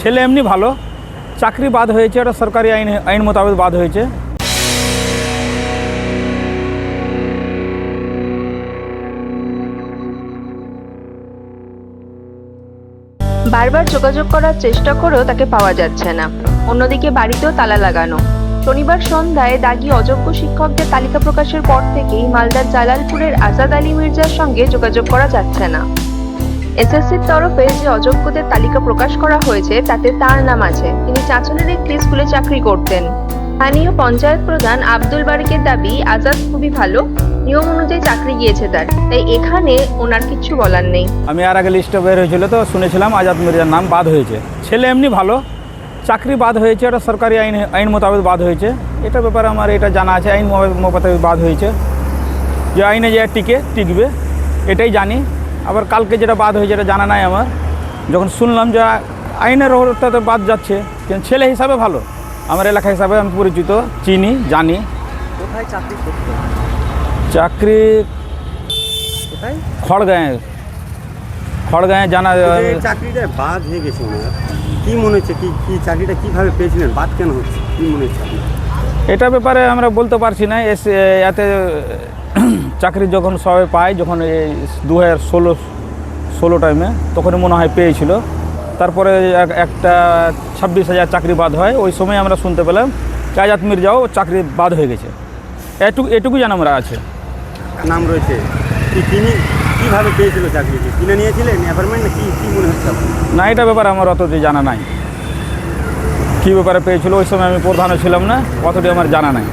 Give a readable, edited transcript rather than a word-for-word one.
ছেলে এমনি ভালো, চাকরি বাদ হয়েছে, এটা সরকারি আইন মোতাবেক বাদ হয়েছে। বারবার যোগাযোগ করার চেষ্টা করেও তাকে পাওয়া যাচ্ছে না। অন্যদিকে বাড়িতেও তালা লাগানো। শনিবার সন্ধ্যায় দাগী অযোগ্য শিক্ষকদের তালিকা প্রকাশের পর থেকেই মালদার জালালপুরের আজাদ আলী মির্জার সঙ্গে যোগাযোগ করা যাচ্ছে না। এসএসসির তরফে যে অযোগ্যদের তালিকা প্রকাশ করা হয়েছে তাতে তার নাম আছে। তিনি চাঁচলের একটি স্কুলে চাকরি করতেন। স্থানীয় পঞ্চায়েত প্রধান আব্দুল বারিকের দাবি, আজাদ খুবই ভালো, নিয়ম অনুযায়ী চাকরি গিয়েছে তার, তাই এখানে ওনার কিছু বলার নেই। আমি আর আগে লিস্টে বের হয়েছিল তো শুনেছিলাম আজাদ মির্জার নাম বাদ হয়েছে। ছেলে এমনি ভালো, চাকরি বাদ হয়েছে, এটা সরকারি আইন মোতাবেক বাদ হয়েছে। এটা ব্যাপারে আমার এটা জানা আছে, আইন মোতাবেক বাদ হয়েছে। যে আইনে যে টিকবে এটাই জানি। আবার কালকে যেটা বাদ হয়েছে এটা জানা নাই আমার। যখন শুনলাম যে আইনের ওটাতে বাদ যাচ্ছে, কিন্তু ছেলে হিসাবে ভালো, আমার এলাকা হিসাবে আমি পরিচিত, চিনি, জানি। কোথায় চাকরি করতে? চাকরি কোথায়? খড়গাঁয়ে জানা। চাকরিটা বাদ হয়ে গেছে ওনার, কি মনে হচ্ছে? কি চাকরিটা কিভাবে পেয়েছিলেন? বাদ কেন হচ্ছে, কি মনে হচ্ছে আপনার? এটা ব্যাপারে আমরা বলতে পারছি না। এতে চাকরি যখন সবাই পায়, যখন এই 2016 টাইমে, তখনই মনে হয় পেয়েছিল। তারপরে একটা 26,000 চাকরি বাদ হয়। ওই সময় আমরা শুনতে পেলাম আজাদ মির্জাও চাকরি বাদ হয়ে গেছে। এটুকু জানা আমরা আছে। নাম রয়েছে, তিনি কীভাবে পেয়েছিল চাকরিটি? কিনে নিয়েছিলেন অ্যাপার্টমেন্ট, না কি মনে হচ্ছে আপনার? না, এটা ব্যাপারে আমার অতটি জানা নাই। কী ব্যাপারে পেয়েছিল, ওই সময় আমি প্রধানও ছিলাম না, অতটি আমার জানা নাই।